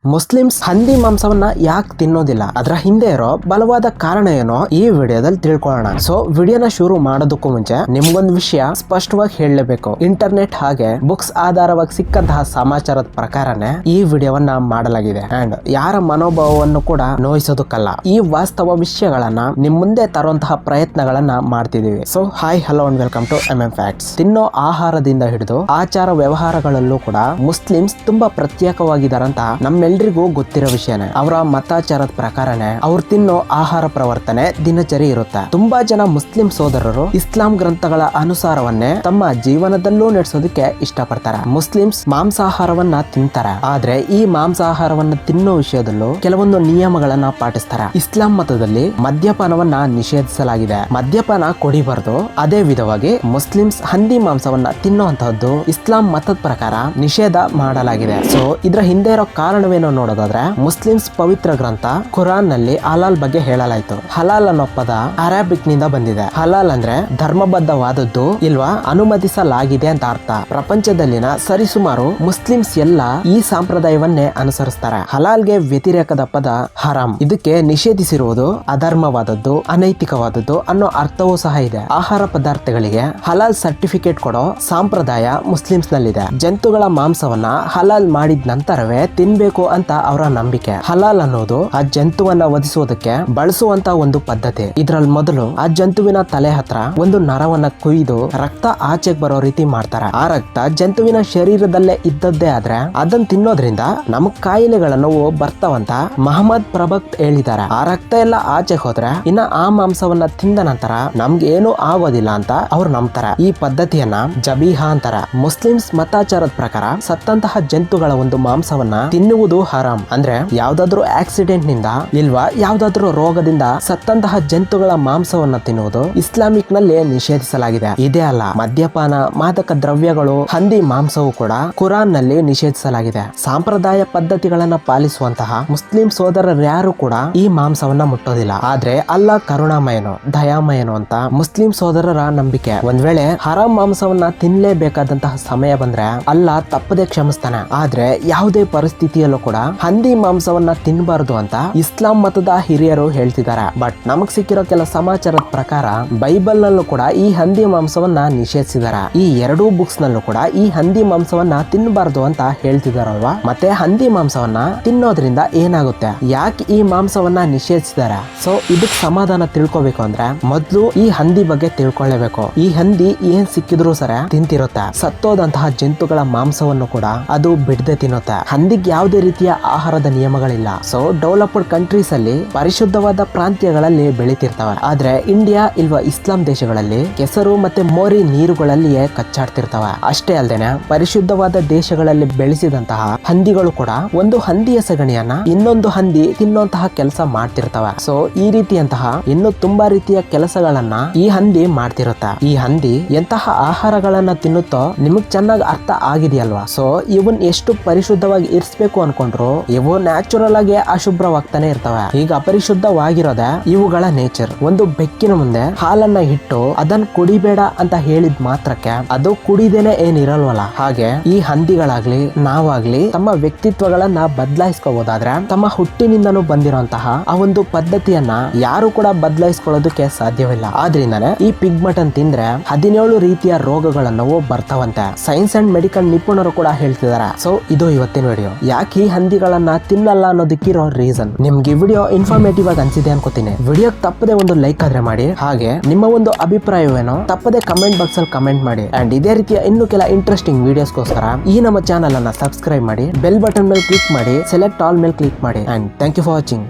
Muslims ಹಂದಿ ಮಾಂಸವನ್ನ ಯಾಕೆ ತಿನ್ನೋದಿಲ್ಲ, ಅದರ ಹಿಂದೆ ಇರೋ ಬಲವಾದ ಕಾರಣ ಏನೋ ಈ ವಿಡಿಯೋದಲ್ಲಿ ತಿಳ್ಕೊಳ್ಳೋಣ. ಸೊ ವಿಡಿಯೋನ ಶುರು ಮಾಡೋದಕ್ಕೂ ಮುಂಚೆ ನಿಮ್ಗೊಂದು ವಿಷಯ ಸ್ಪಷ್ಟವಾಗಿ ಹೇಳಲೇಬೇಕು. ಇಂಟರ್ನೆಟ್ ಹಾಗೆ ಬುಕ್ಸ್ ಆಧಾರವಾಗಿ ಸಿಕ್ಕಂತಹ ಸಮಾಚಾರದ ಪ್ರಕಾರನೇ ಈ ವಿಡಿಯೋವನ್ನ ಮಾಡಲಾಗಿದೆ. ಅಂಡ್ ಯಾರ ಮನೋಭಾವವನ್ನು ಕೂಡ ನೋಯಿಸೋದಕ್ಕಲ್ಲ, ಈ ವಾಸ್ತವ ವಿಷಯಗಳನ್ನ ನಿಮ್ ಮುಂದೆ ತರುವಂತಹ ಪ್ರಯತ್ನಗಳನ್ನ ಮಾಡ್ತಿದೀವಿ. So hi hello and welcome to facts. ತಿನ್ನೋ ಆಹಾರದಿಂದ ಹಿಡಿದು ಆಚಾರ ವ್ಯವಹಾರಗಳಲ್ಲೂ ಕೂಡ ಮುಸ್ಲಿಮ್ಸ್ ತುಂಬಾ ಪ್ರತ್ಯೇಕವಾಗಿದ್ದಾರಂತ ನಮ್ಮೆಲ್ರಿಗೂ ಗೊತ್ತಿರೋ ವಿಷಯನೇ. ಅವರ ಮತಾಚಾರದ ಪ್ರಕಾರನೇ ಅವ್ರು ತಿನ್ನೋ ಆಹಾರ ಪ್ರವರ್ತನೆ ದಿನಚರಿ ಇರುತ್ತೆ. ತುಂಬಾ ಜನ ಮುಸ್ಲಿಂ ಸೋದರರು ಇಸ್ಲಾಂ ಗ್ರಂಥಗಳ ಅನುಸಾರವನ್ನೇ ತಮ್ಮ ಜೀವನದಲ್ಲೂ ನಡೆಸೋದಕ್ಕೆ ಇಷ್ಟಪಡ್ತಾರೆ. ಮುಸ್ಲಿಮ್ಸ್ ಮಾಂಸಾಹಾರವನ್ನ ತಿಂತಾರೆ, ಆದ್ರೆ ಈ ಮಾಂಸಾಹಾರವನ್ನ ತಿನ್ನೋ ವಿಷಯದಲ್ಲೂ ಕೆಲವೊಂದು ನಿಯಮಗಳನ್ನ ಪಾಟಿಸ್ತಾರೆ. ಇಸ್ಲಾಂ ಮತದಲ್ಲಿ ಮದ್ಯಪಾನವನ್ನ ನಿಷೇಧಿಸಲಾಗಿದೆ. ಮದ್ಯಪಾನ ಕುಡಿಬಾರ್ದು. ಅದೇ ವಿಧವಾಗಿ ಮುಸ್ಲಿಮ್ಸ್ ಹಂದಿ ಮಾಂಸವನ್ನ ತಿನ್ನುವಂತಹದ್ದು ಇಸ್ಲಾಂ ಮತದ ಪ್ರಕಾರ ನಿಷೇಧ ಮಾಡಲಾಗಿದೆ. ಸೊ ಇದ್ರ ಹಿಂದೆ ಇರೋ ಕಾರಣವೇನೋ ನೋಡೋದಾದ್ರೆ, ಮುಸ್ಲಿಮ್ಸ್ ಪವಿತ್ರ ಗ್ರಂಥ ಕುರಾನ್ ನಲ್ಲಿ ಹಲಾಲ್ ಬಗ್ಗೆ ಹೇಳಲಾಯ್ತು. ಹಲಾಲ್ ಅನ್ನೋ ಪದ ಅರಾಬಿಕ್ ನಿಂದ ಬಂದಿದೆ. ಹಲಾಲ್ ಅಂದ್ರೆ ಧರ್ಮಬದ್ಧವಾದದ್ದು ಇಲ್ವಾ ಅನುಮತಿಸಲಾಗಿದೆ ಅಂತ ಅರ್ಥ. ಪ್ರಪಂಚದಲ್ಲಿನ ಸರಿಸುಮಾರು ಮುಸ್ಲಿಮ್ಸ್ ಎಲ್ಲ ಈ ಸಂಪ್ರದಾಯವನ್ನೇ ಅನುಸರಿಸ್ತಾರೆ. ಹಲಾಲ್ಗೆ ವ್ಯತಿರೇಕದ ಪದ ಹರಾಮ್. ಇದಕ್ಕೆ ನಿಷೇಧಿಸಿರುವುದು ಅಧರ್ಮವಾದದ್ದು, ಅನೈತಿಕವಾದದ್ದು ಅನ್ನೋ ಅರ್ಥವೂ ಸಹ ಇದೆ. ಆಹಾರ ಪದಾರ್ಥಗಳಿಗೆ ಹಲಾಲ್ ಸರ್ಟಿಫಿಕೇಟ್ ಕೊಡೋ ಸಂಪ್ರದಾಯ ಮುಸ್ಲಿಮ್ಸ್ ನಲ್ಲಿದೆ. ಜಂತುಗಳ ಮಾಂಸವನ್ನ ಹಲಾಲ್ ಮಾಡಿದ ನಂತರವೇ ತಿನ್ಬೇಕು ಅಂತ ಅವರ ನಂಬಿಕೆ. ಹಲಾಲ್ ಅನ್ನೋದು ಆ ಜಂತುವನ್ನ ವಧಿಸುವುದಕ್ಕೆ ಬಳಸುವಂತ ಒಂದು ಪದ್ಧತಿ. ಇದ್ರಲ್ಲಿ ಮೊದಲು ಆ ಜಂತುವಿನ ತಲೆ ಹತ್ರ ಒಂದು ನರವನ್ನ ಕುಯ್ದು ರಕ್ತ ಆಚೆಗೆ ಬರೋ ರೀತಿ ಮಾಡ್ತಾರೆ. ಆ ರಕ್ತ ಜಂತುವಿನ ಶರೀರದಲ್ಲೇ ಇದ್ದದ್ದೇ ಆದ್ರೆ ಅದನ್ನ ತಿನ್ನೋದ್ರಿಂದ ನಮಗ್ ಕಾಯಿಲೆಗಳ ನೋವು ಬರ್ತಾವಂತ ಮಹಮ್ಮದ್ ಪ್ರಭಕ್ತ್ ಹೇಳಿದ್ದಾರೆ. ಆ ರಕ್ತ ಎಲ್ಲ ಆಚೆಗೆ ಹೋದ್ರೆ ಇನ್ನ ಆ ಮಾಂಸವನ್ನ ತಿಂದ ನಂತರ ನಮ್ಗೆ ಏನು ಆಗೋದಿಲ್ಲ ಅಂತ ಅವ್ರು ನಂಬ್ತಾರೆ. ಈ ಪದ್ಧತಿಯನ್ನ ಜಬೀಹಾ ಅಂತಾರೆ. ಮುಸ್ಲಿಮ್ಸ್ ಮತಾಚಾರದ ಪ್ರಕಾರ ಸತ್ತಂತಹ ಜಂತುಗಳ ಒಂದು ಮಾಂಸವನ್ನ ತಿನ್ನುವುದು ಹರಾಮ್. ಅಂದ್ರೆ ಯಾವ್ದಾದ್ರು ಆಕ್ಸಿಡೆಂಟ್ ನಿಂದ ಇಲ್ವಾ ಯಾವ್ದಾದ್ರು ರೋಗದಿಂದ ಸತ್ತಂತಹ ಜಂತುಗಳ ಮಾಂಸವನ್ನ ತಿನ್ನುವುದು ಇಸ್ಲಾಮಿಕ್ ನಲ್ಲಿ ನಿಷೇಧಿಸಲಾಗಿದೆ. ಇದೇ ಅಲ್ಲ, ಮದ್ಯಪಾನ, ಮಾದಕ ದ್ರವ್ಯಗಳು, ಹಂದಿ ಮಾಂಸವು ಕೂಡ ಕುರಾನ್ ನಲ್ಲಿ ನಿಷೇಧಿಸಲಾಗಿದೆ. ಸಂಪ್ರದಾಯ ಪದ್ಧತಿಗಳನ್ನ ಪಾಲಿಸುವಂತಹ ಮುಸ್ಲಿಂ ಸೋದರರು ಯಾರು ಕೂಡ ಈ ಮಾಂಸವನ್ನ ಮುಟ್ಟೋದಿಲ್ಲ. ಆದ್ರೆ ಅಲ್ಲಾ ಕರುಣಾಮಯನು, ದಯಾಮಯನು ಅಂತ ಮುಸ್ಲಿಂ ಸೋದರರ ನಂಬಿಕೆ. ಒಂದ್ ವೇಳೆ ಹರಾಮ್ ಮಾಂಸವನ್ನ ತಿನ್ಲೇಬೇಕಾದಂತಹ ಸಮಯ ಬಂದ್ರೆ ಅಲ್ಲಾ ತಪ್ಪದೆ ಕ್ಷಮಿಸ್ತಾನೆ. ಆದ್ರೆ ಯಾವುದೇ ಪರಿಸ್ಥಿತಿಯಲ್ಲೂ ಕೂಡ ಹಂದಿ ಮಾಂಸವನ್ನ ತಿನ್ನಬಾರದು ಅಂತ ಇಸ್ಲಾಂ ಮತದ ಹಿರಿಯರು ಹೇಳ್ತಿದ್ದಾರೆ. ಬಟ್ ನಮಗ್ ಸಿಕ್ಕಿರೋ ಕೆಲ ಸಮಾಚಾರದ ಪ್ರಕಾರ ಬೈಬಲ್ ನಲ್ಲೂ ಕೂಡ ಈ ಹಂದಿ ಮಾಂಸವನ್ನ ನಿಷೇಧಿಸಿದ್ದಾರೆ. ಈ ಎರಡೂ ಬುಕ್ಸ್ ನಲ್ಲೂ ಕೂಡ ಈ ಹಂದಿ ಮಾಂಸವನ್ನ ತಿನ್ನಬಾರದು ಅಂತ ಹೇಳ್ತಿದಾರಲ್ವಾ. ಮತ್ತೆ ಹಂದಿ ಮಾಂಸವನ್ನ ತಿನ್ನೋದ್ರಿಂದ ಏನಾಗುತ್ತೆ, ಯಾಕೆ ಈ ಮಾಂಸವನ್ನ ನಿಷೇಧಿಸಿದ್ದಾರೆ? ಸೊ ಇದಕ್ ಸಮಾಧಾನ ತಿಳ್ಕೊಬೇಕು ಅಂದ್ರೆ ಮೊದ್ಲು ಈ ಹಂದಿ ಬಗ್ಗೆ ತಿಳ್ಕೊಳ್ಳೇಬೇಕು. ಈ ಹಂದಿ ಏನ್ ಸಿಕ್ಕಿದ್ರು ಸರ ತಿಂತಿರುತ್ತೆ. ಸತ್ತೋದಂತಹ ಜಂತುಗಳ ಮಾಂಸವನ್ನು ಕೂಡ ಅದು ಬಿಡದೆ ತಿನ್ನುತ್ತೆ. ಹಂದಿಗೆ ಯಾವುದೇ ರೀತಿಯ ಆಹಾರದ ನಿಯಮಗಳಿಲ್ಲ. ಸೊ ಡೆವಲಪ್ಡ್ ಕಂಟ್ರೀಸ್ ಅಲ್ಲಿ ಪರಿಶುದ್ಧವಾದ ಪ್ರಾಂತ್ಯಗಳಲ್ಲಿ ಬೆಳಿತಿರ್ತವೆ. ಆದ್ರೆ ಇಂಡಿಯಾ ಇಲ್ವಾ ಇಸ್ಲಾಂ ದೇಶಗಳಲ್ಲಿ ಕೆಸರು ಮತ್ತೆ ಮೋರಿ ನೀರುಗಳಲ್ಲಿಯೇ ಕಚ್ಚಾಡ್ತಿರ್ತವೆ. ಅಷ್ಟೇ ಅಲ್ದೇನೆ ಪರಿಶುದ್ಧವಾದ ದೇಶಗಳಲ್ಲಿ ಬೆಳೆಸಿದಂತಹ ಹಂದಿಗಳು ಕೂಡ ಒಂದು ಹಂದಿಯ ಸಗಣಿಯನ್ನ ಇನ್ನೊಂದು ಹಂದಿ ತಿನ್ನುವಂತಹ ಕೆಲಸ ಮಾಡ್ತಿರ್ತವೆ. ಸೊ ಈ ರೀತಿಯಂತಹ ಇನ್ನು ತುಂಬಾ ರೀತಿಯ ಕೆಲಸಗಳನ್ನ ಈ ಹಂದಿ ಮಾಡ್ತಿರುತ್ತೆ. ಈ ಹಂದಿ ಎಂತಹ ಆಹಾರಗಳನ್ನ ತಿನ್ನುತ್ತೋ ನಿಮಗ್ ಚೆನ್ನಾಗಿ ಅರ್ಥ ಆಗಿದೆಯಲ್ವಾ. ಸೊ ಇವನ್ ಎಷ್ಟು ಪರಿಶುದ್ಧವಾಗಿ ಇರಿಸಬೇಕು ಅನ್ಕೊಂಡ್ರು ಇವು ನ್ಯಾಚುರಲ್ ಆಗಿ ಅಶುಭ್ರವಾಗ್ತಾನೆ ಇರ್ತವೆ. ಈಗ ಅಪರಿಶುದ್ಧವಾಗಿರೋದೆ ಇವುಗಳ ನೇಚರ್. ಒಂದು ಬೆಕ್ಕಿನ ಮುಂದೆ ಹಾಲನ್ನ ಇಟ್ಟು ಅದನ್ನ ಕುಡಿಬೇಡ ಅಂತ ಹೇಳಿದ ಮಾತ್ರಕ್ಕೆ ಅದು ಕುಡಿದೇನೆ ಏನಿರಲ್ವಲ್ಲ. ಹಾಗೆ ಈ ಹಂದಿಗಳಾಗ್ಲಿ ನಾವಾಗ್ಲಿ ತಮ್ಮ ವ್ಯಕ್ತಿತ್ವಗಳನ್ನ ಬದಲಾಯಿಸ್ಕೋಬಹುದಾದ್ರೆ ತಮ್ಮ ಹುಟ್ಟಿನಿಂದನೂ ಬಂದಿರುವಂತಹ ಆ ಒಂದು ಪದ್ಧತಿಯನ್ನ ಯಾರು ಕೂಡ ಬದಲಾಯಿಸ್ಕೊಳ್ಳೋದಕ್ಕೆ ಸಾಧ್ಯವಿಲ್ಲ. ಆದ್ರಿಂದಾನೆ ಈ ಪಿಗ್ ಮಟನ್ ತಿಂದ್ರೆ 17 ರೀತಿಯ ರೋಗಗಳನ್ನು ಬರ್ತಾವಂತೆ. ಸೈನ್ಸ್ ಅಂಡ್ ಮೆಡಿಕಲ್ ನಿಪುಣರು ಕೂಡ ಹೇಳ್ತಿದ್ದಾರೆ. ಸೊ ಇದು ಇವತ್ತಿನ ವಿಡಿಯೋ. ಯಾಕೆ ಈ ಹಂದಿಗಳನ್ನ ತಿನ್ನಲ್ಲ ಅನ್ನೋದಕ್ಕಿರೋ ರೀಸನ್. ನಿಮ್ಗೆ ವಿಡಿಯೋ ಇನ್ಫಾರ್ಮೇಟಿವ್ ಆಗಿ ಅನ್ಸಿದೆ ಅನ್ಕೋತೀನಿ. ವಿಡಿಯೋ ತಪ್ಪದೆ ಒಂದು ಲೈಕ್ ಆದ್ರೆ ಮಾಡಿ. ಹಾಗೆ ನಿಮ್ಮ ಒಂದು ಅಭಿಪ್ರಾಯವೇನೋ ತಪ್ಪದೆ ಕಮೆಂಟ್ ಬಾಕ್ಸ್ ಅಲ್ಲಿ ಕಮೆಂಟ್ ಮಾಡಿ. ಅಂಡ್ ಇದೇ ರೀತಿಯ ಇನ್ನು ಕೆಲ ಇಂಟ್ರೆಸ್ಟಿಂಗ್ ವಿಡಿಯೋಸ್ಗೋಸ್ಕರ ಈ ನಮ್ಮ ಚಾನಲ್ ಅನ್ನ ಸಬ್ಸ್ಕ್ರೈಬ್ ಮಾಡಿ, ಬೆಲ್ ಬಟನ್ ಮೇಲೆ ಕ್ಲಿಕ್ ಮಾಡಿ, ಸೆಲೆಕ್ಟ್ ಆಲ್ ಮೇಲೆ ಕ್ಲಿಕ್ ಮಾಡಿ. And thank you for watching.